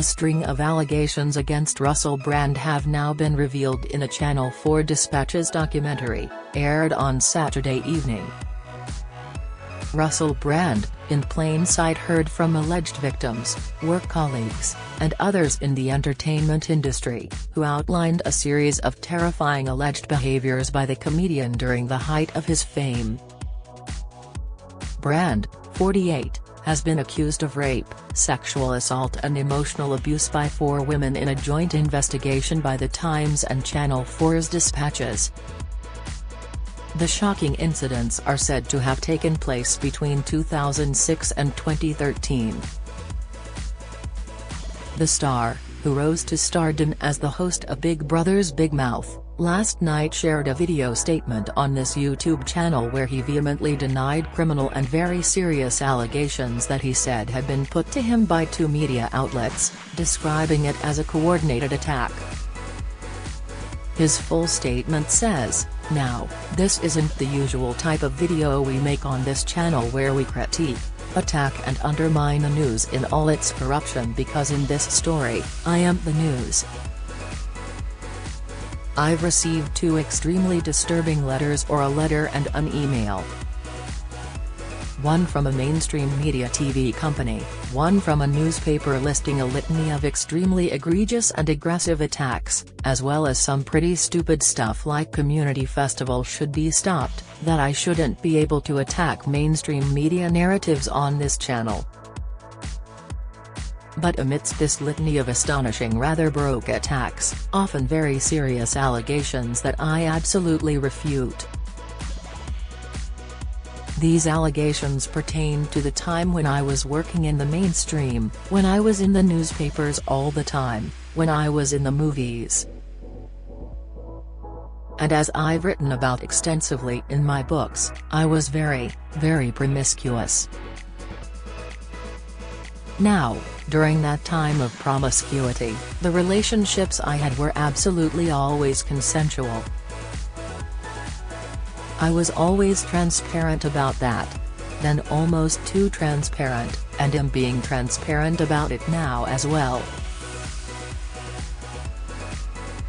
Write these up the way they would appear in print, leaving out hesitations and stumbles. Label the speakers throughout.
Speaker 1: string of allegations against Russell Brand have now been revealed in a Channel 4 Dispatches documentary, aired on Saturday evening. Russell Brand, in plain sight, heard from alleged victims, work colleagues, and others in the entertainment industry, who outlined a series of terrifying alleged behaviors by the comedian during the height of his fame. Brand, 48, has been accused of rape, sexual assault and emotional abuse by 4 women in a joint investigation by The Times and Channel 4's Dispatches. The shocking incidents are said to have taken place between 2006 and 2013. The star, who rose to stardom as the host of Big Brother's Big Mouth, last night shared a video statement on this YouTube channel where he vehemently denied criminal and very serious allegations that he said had been put to him by 2 media outlets, describing it as a coordinated attack. His full statement says, "Now, this isn't the usual type of video we make on this channel where we critique, attack and undermine the news in all its corruption, because in this story, I am the news. I've received 2 extremely disturbing letters, or a letter and an email. One from a mainstream media TV company, one from a newspaper listing a litany of extremely egregious and aggressive attacks, as well as some pretty stupid stuff like community festivals should be stopped, that I shouldn't be able to attack mainstream media narratives on this channel. But amidst this litany of astonishing, rather baroque attacks, often very serious allegations that I absolutely refute. These allegations pertain to the time when I was working in the mainstream, when I was in the newspapers all the time, when I was in the movies. And as I've written about extensively in my books, I was very, very promiscuous. Now, during that time of promiscuity, the relationships I had were absolutely always consensual. I was always transparent about that. Then almost too transparent, and am being transparent about it now as well.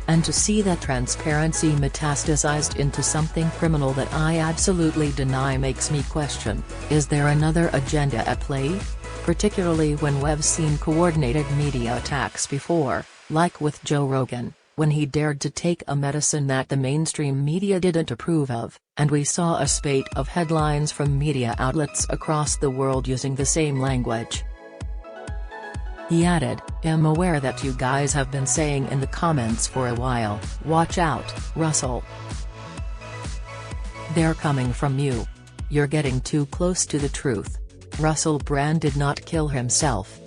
Speaker 1: And to see that transparency metastasized into something criminal that I absolutely deny makes me question, is there another agenda at play? Particularly when we've seen coordinated media attacks before, like with Joe Rogan, when he dared to take a medicine that the mainstream media didn't approve of, and we saw a spate of headlines from media outlets across the world using the same language. He added, "I'm aware that you guys have been saying in the comments for a while, watch out, Russell. They're coming from you. You're getting too close to the truth. Russell Brand did not kill himself.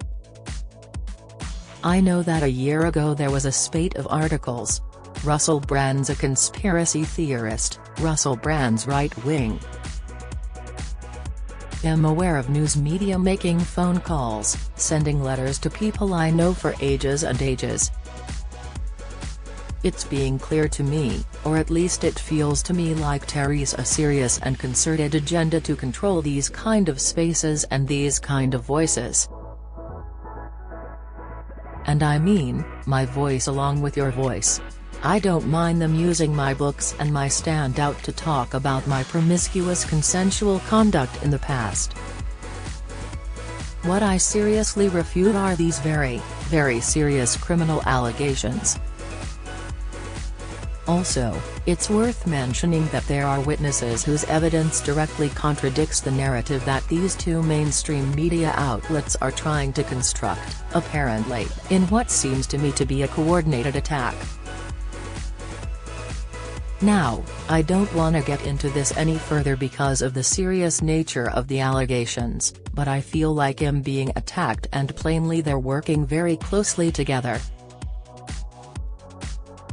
Speaker 1: I know that a year ago there was a spate of articles. Russell Brand's a conspiracy theorist, Russell Brand's right-wing. I'm aware of news media making phone calls, sending letters to people I know for ages and ages. It's being clear to me, or at least it feels to me like there's a serious and concerted agenda to control these kind of spaces and these kind of voices. And I mean, my voice along with your voice. I don't mind them using my books and my stand out to talk about my promiscuous consensual conduct in the past. What I seriously refute are these very, very serious criminal allegations. Also, it's worth mentioning that there are witnesses whose evidence directly contradicts the narrative that these 2 mainstream media outlets are trying to construct, apparently, in what seems to me to be a coordinated attack. Now, I don't want to get into this any further because of the serious nature of the allegations, but I feel like I'm being attacked and plainly they're working very closely together.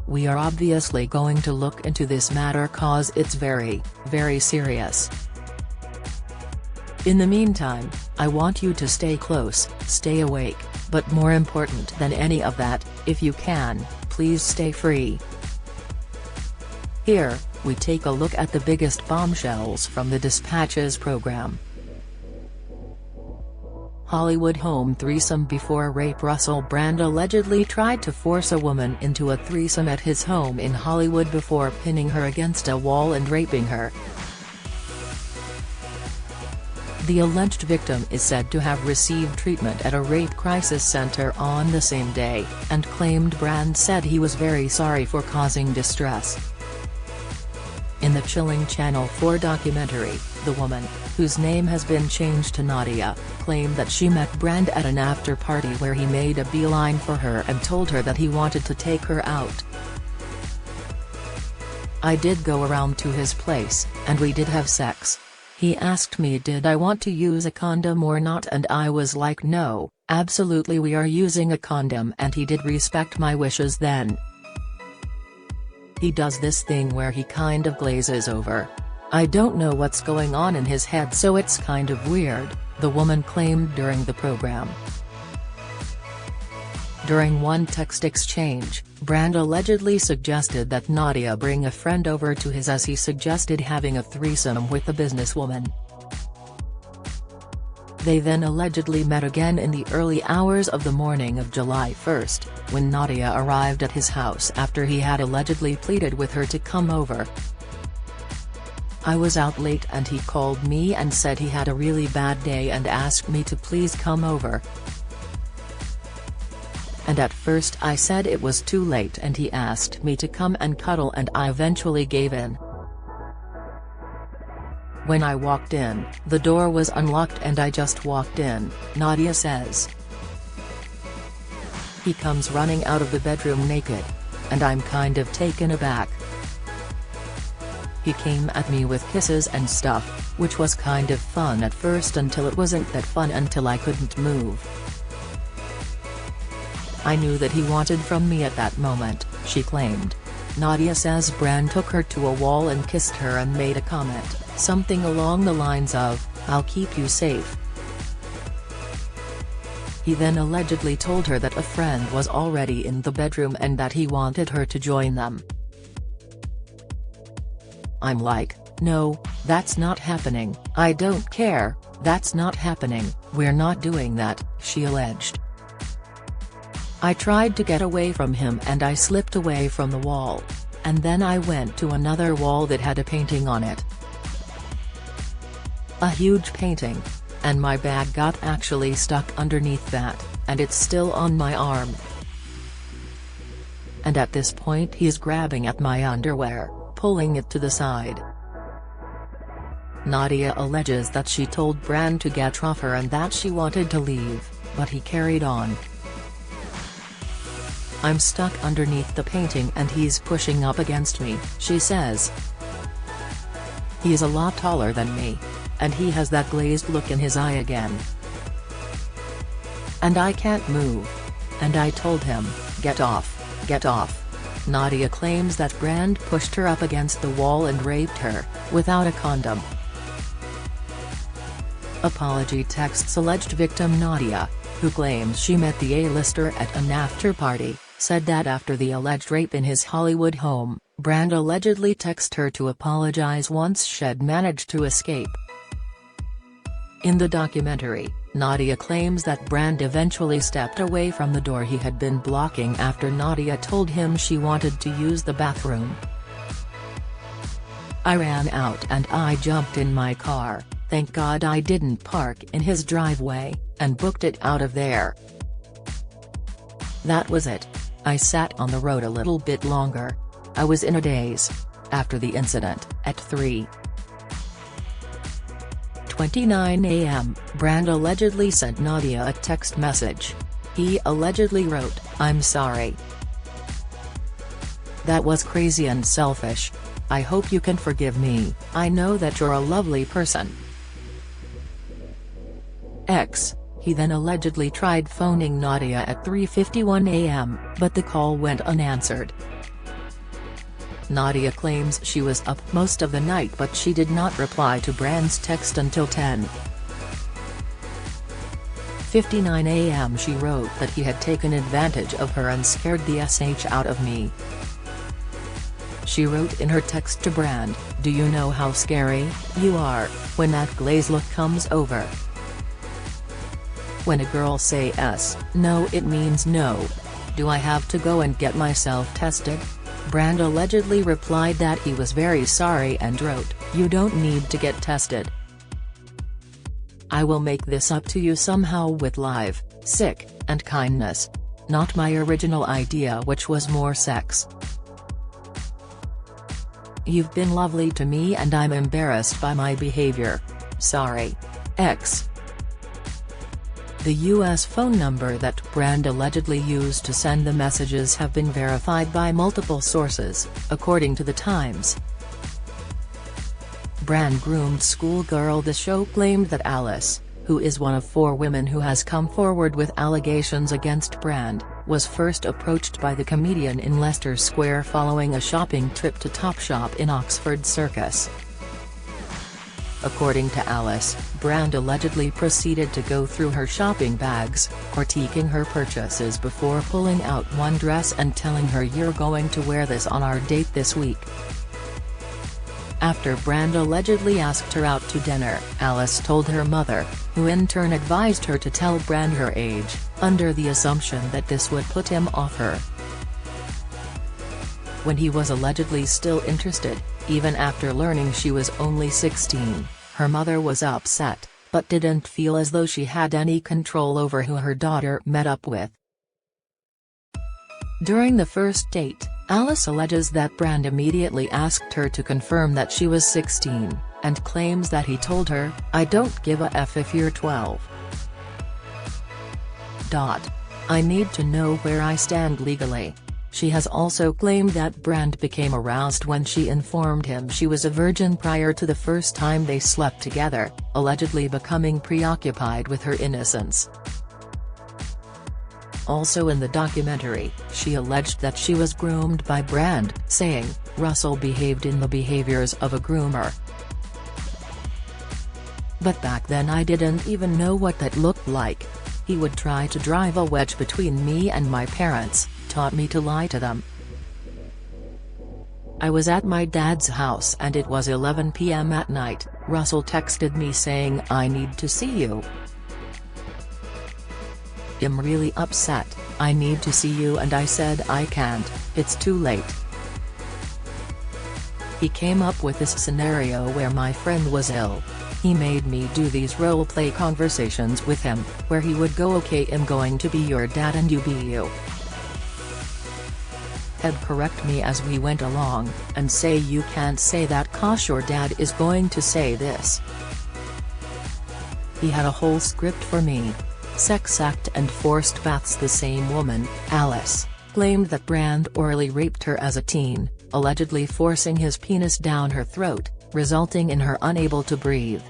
Speaker 1: We are obviously going to look into this matter cause it's very, very serious. In the meantime, I want you to stay close, stay awake, but more important than any of that, if you can, please stay free." Here, we take a look at the biggest bombshells from the Dispatches program. Hollywood home threesome before rape. Russell Brand allegedly tried to force a woman into a threesome at his home in Hollywood before pinning her against a wall and raping her. The alleged victim is said to have received treatment at a rape crisis center on the same day, and claimed Brand said he was very sorry for causing distress. In the chilling Channel 4 documentary, the woman, whose name has been changed to Nadia, claimed that she met Brand at an after-party where he made a beeline for her and told her that he wanted to take her out. "I did go around to his place, and we did have sex. He asked me did I want to use a condom or not, and I was like no, absolutely we are using a condom, and he did respect my wishes then. He does this thing where he kind of glazes over. I don't know what's going on in his head, so it's kind of weird," the woman claimed during the program. During one text exchange, Brand allegedly suggested that Nadia bring a friend over to his as he suggested having a threesome with a businesswoman. They then allegedly met again in the early hours of the morning of July 1, when Nadia arrived at his house after he had allegedly pleaded with her to come over. "I was out late and he called me and said he had a really bad day and asked me to please come over. And at first I said it was too late and he asked me to come and cuddle and I eventually gave in. When I walked in, the door was unlocked and I just walked in," Nadia says. "He comes running out of the bedroom naked. And I'm kind of taken aback. He came at me with kisses and stuff, which was kind of fun at first until it wasn't that fun until I couldn't move. I knew that he wanted from me at that moment," she claimed. Nadia says Brand took her to a wall and kissed her and made a comment, something along the lines of, "I'll keep you safe." He then allegedly told her that a friend was already in the bedroom and that he wanted her to join them. "I'm like, no, that's not happening, I don't care, that's not happening, we're not doing that," she alleged. "I tried to get away from him and I slipped away from the wall. And then I went to another wall that had a painting on it. A huge painting. And my bag got actually stuck underneath that, and it's still on my arm. And at this point he's grabbing at my underwear, pulling it to the side." Nadia alleges that she told Brand to get off her and that she wanted to leave, but he carried on. "I'm stuck underneath the painting and he's pushing up against me," she says. "He's a lot taller than me. And he has that glazed look in his eye again. And I can't move. And I told him, get off, get off." Nadia claims that Brand pushed her up against the wall and raped her, without a condom. Apology texts alleged victim Nadia, who claims she met the A-lister at an after-party, said that after the alleged rape in his Hollywood home, Brand allegedly texted her to apologize once she'd managed to escape. In the documentary, Nadia claims that Brand eventually stepped away from the door he had been blocking after Nadia told him she wanted to use the bathroom. "I ran out and I jumped in my car, thank God I didn't park in his driveway, and booked it out of there. That was it. I sat on the road a little bit longer. I was in a daze. After the incident, at 3:29 a.m., Brand allegedly sent Nadia a text message. He allegedly wrote, "I'm sorry. That was crazy and selfish. I hope you can forgive me, I know that you're a lovely person." He then allegedly tried phoning Nadia at 3:51 a.m., but the call went unanswered. Nadia claims she was up most of the night but she did not reply to Brand's text until 10:59 a.m. She wrote that he had taken advantage of her and scared the sh out of me. She wrote in her text to Brand, "Do you know how scary you are when that glaze look comes over?" When a girl say yes, no, it means no. Do I have to go and get myself tested? Brand allegedly replied that he was very sorry and wrote, "You don't need to get tested. I will make this up to you somehow with live, sick, and kindness. Not my original idea, which was more sex. You've been lovely to me and I'm embarrassed by my behavior. Sorry. X." The US phone number that Brand allegedly used to send the messages have been verified by multiple sources, according to The Times. Brand groomed schoolgirl. The show claimed that Alice, who is one of 4 women who has come forward with allegations against Brand, was first approached by the comedian in Leicester Square following a shopping trip to Topshop in Oxford Circus. According to Alice, Brand allegedly proceeded to go through her shopping bags, critiquing her purchases before pulling out one dress and telling her, "You're going to wear this on our date this week." After Brand allegedly asked her out to dinner, Alice told her mother, who in turn advised her to tell Brand her age, under the assumption that this would put him off her. When he was allegedly still interested, even after learning she was only 16, her mother was upset, but didn't feel as though she had any control over who her daughter met up with. During the first date, Alice alleges that Brand immediately asked her to confirm that she was 16, and claims that he told her, "I don't give a F if you're 12. I need to know where I stand legally." She has also claimed that Brand became aroused when she informed him she was a virgin prior to the first time they slept together, allegedly becoming preoccupied with her innocence. Also in the documentary, she alleged that she was groomed by Brand, saying, "Russell behaved in the behaviors of a groomer. But back then I didn't even know what that looked like. He would try to drive a wedge between me and my parents, taught me to lie to them. I was at my dad's house and it was 11 p.m. at night, Russell texted me saying, 'I need to see you. I'm really upset, I need to see you,' and I said I can't, it's too late. He came up with this scenario where my friend was ill. He made me do these role-play conversations with him, where he would go, 'Okay, I'm going to be your dad and you be you.' He'd correct me as we went along, and say, 'You can't say that 'cause your dad is going to say this.' He had a whole script for me. Sex act and forced baths." The same woman, Alice, claimed that Brand orally raped her as a teen, allegedly forcing his penis down her throat, resulting in her unable to breathe.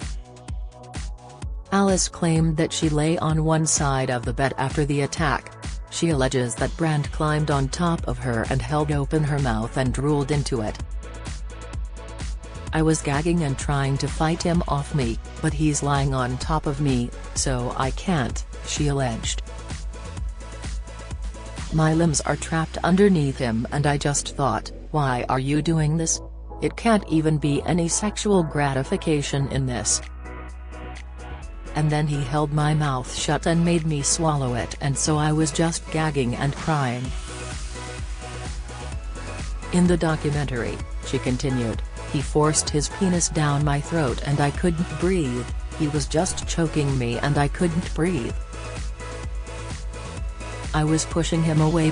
Speaker 1: Alice claimed that she lay on one side of the bed after the attack. She alleges that Brand climbed on top of her and held open her mouth and drooled into it. "I was gagging and trying to fight him off me, but he's lying on top of me, so I can't," she alleged. "My limbs are trapped underneath him and I just thought, why are you doing this? It can't even be any sexual gratification in this. And then he held my mouth shut and made me swallow it, and so I was just gagging and crying." In the documentary, she continued, "He forced his penis down my throat and I couldn't breathe, he was just choking me and I couldn't breathe. I was pushing him away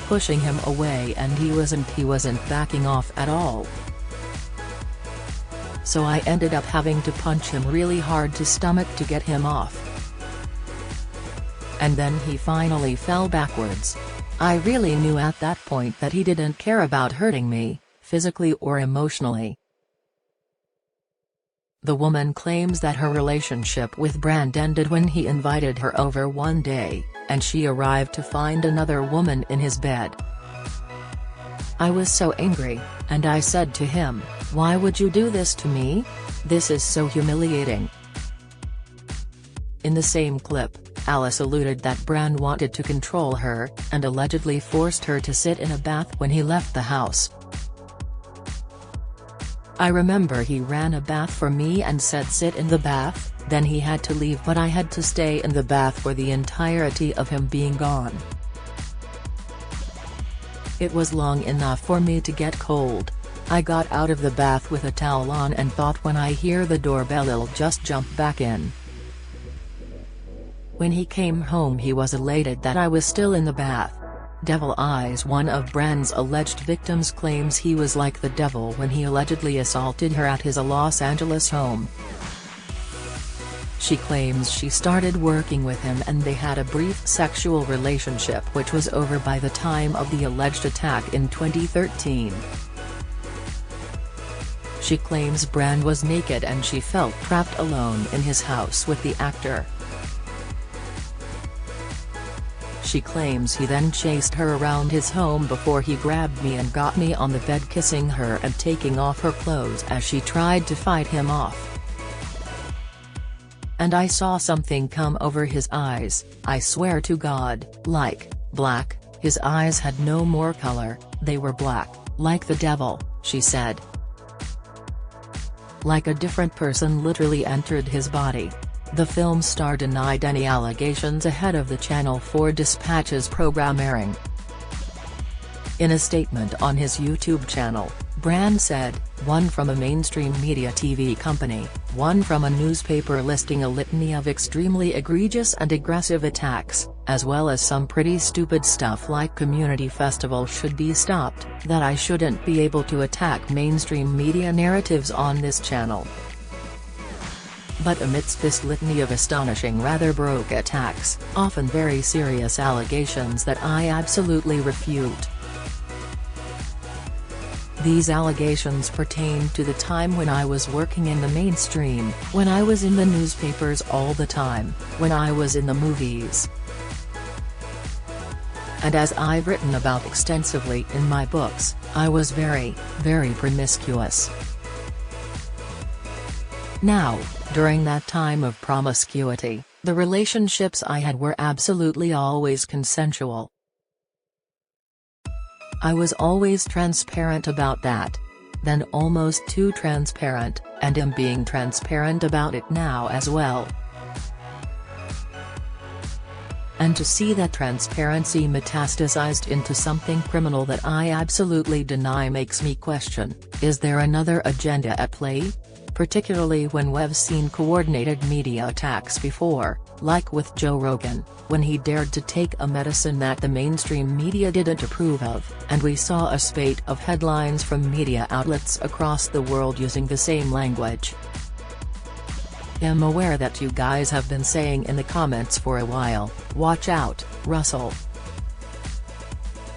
Speaker 1: and he wasn't backing off at all. So I ended up having to punch him really hard to stomach to get him off. And then he finally fell backwards. I really knew at that point that he didn't care about hurting me, physically or emotionally." The woman claims that her relationship with Brand ended when he invited her over one day, and she arrived to find another woman in his bed. "I was so angry, and I said to him, 'Why would you do this to me? This is so humiliating.'" In the same clip, Alice alluded that Brand wanted to control her, and allegedly forced her to sit in a bath when he left the house. I remember he ran a bath for me and said sit in the bath, then he had to leave but I had to stay in the bath for the entirety of him being gone. It was long enough for me to get cold. I got out of the bath with a towel on and thought when I hear the doorbell I'll just jump back in. When he came home he was elated that I was still in the bath. Devil Eyes, one of Brand's alleged victims, claims he was like the devil when he allegedly assaulted her at his Los Angeles home. She claims she started working with him and they had a brief sexual relationship which was over by the time of the alleged attack in 2013. She claims Brand was naked and she felt trapped alone in his house with the actor. She claims he then chased her around his home before he grabbed me and got me on the bed kissing her and taking off her clothes as she tried to fight him off. And I saw something come over his eyes, I swear to God, like, black, his eyes had no more color, they were black, like the devil, she said. Like a different person literally entered his body. The film star denied any allegations ahead of the Channel 4 Dispatches program airing. In a statement on his YouTube channel, Brand said, one from a mainstream media TV company, one from a newspaper listing a litany of extremely egregious and aggressive attacks, as well as some pretty stupid stuff like community festivals should be stopped, that I shouldn't be able to attack mainstream media narratives on this channel. But amidst this litany of astonishing rather broke attacks, often very serious allegations that I absolutely refute. These allegations pertain to the time when I was working in the mainstream, when I was in the newspapers all the time, when I was in the movies. And as I've written about extensively in my books, I was very, very promiscuous. Now, during that time of promiscuity, the relationships I had were absolutely always consensual. I was always transparent about that. Then almost too transparent, and am being transparent about it now as well. And to see that transparency metastasized into something criminal that I absolutely deny makes me question, is there another agenda at play? Particularly when we've seen coordinated media attacks before, like with Joe Rogan, when he dared to take a medicine that the mainstream media didn't approve of, and we saw a spate of headlines from media outlets across the world using the same language. I'm aware that you guys have been saying in the comments for a while, watch out, Russell.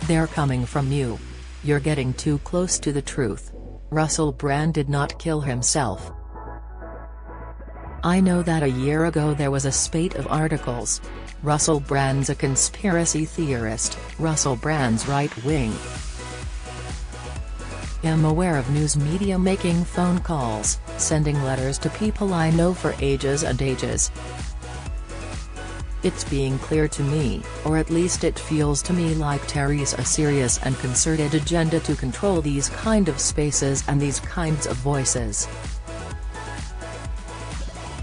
Speaker 1: They're coming from you. You're getting too close to the truth. Russell Brand did not kill himself. I know that a year ago there was a spate of articles. Russell Brand's a conspiracy theorist, Russell Brand's right-wing. I'm aware of news media making phone calls, sending letters to people I know for ages and ages. It's being clear to me, or at least it feels to me like Terry's a serious and concerted agenda to control these kind of spaces and these kinds of voices.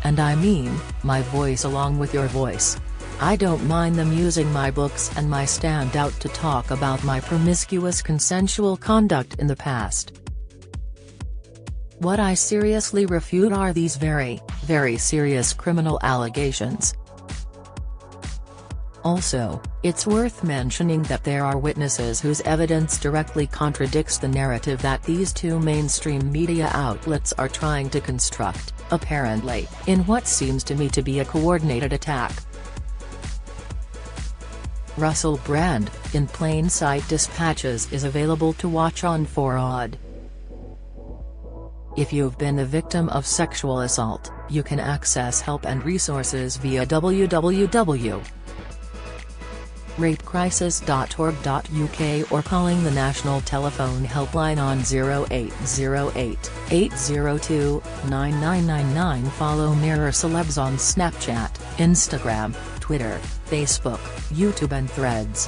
Speaker 1: And I mean, my voice along with your voice. I don't mind them using my books and my stand out to talk about my promiscuous consensual conduct in the past. What I seriously refute are these very, very serious criminal allegations. Also, it's worth mentioning that there are witnesses whose evidence directly contradicts the narrative that these two mainstream media outlets are trying to construct, apparently, in what seems to me to be a coordinated attack. Russell Brand, in Plain Sight Dispatches is available to watch on 4odd. If you've been the victim of sexual assault, you can access help and resources via www.rapecrisis.org.uk or calling the national telephone helpline on 0808-802-9999. Follow Mirror Celebs on Snapchat, Instagram, Twitter, Facebook, YouTube and Threads.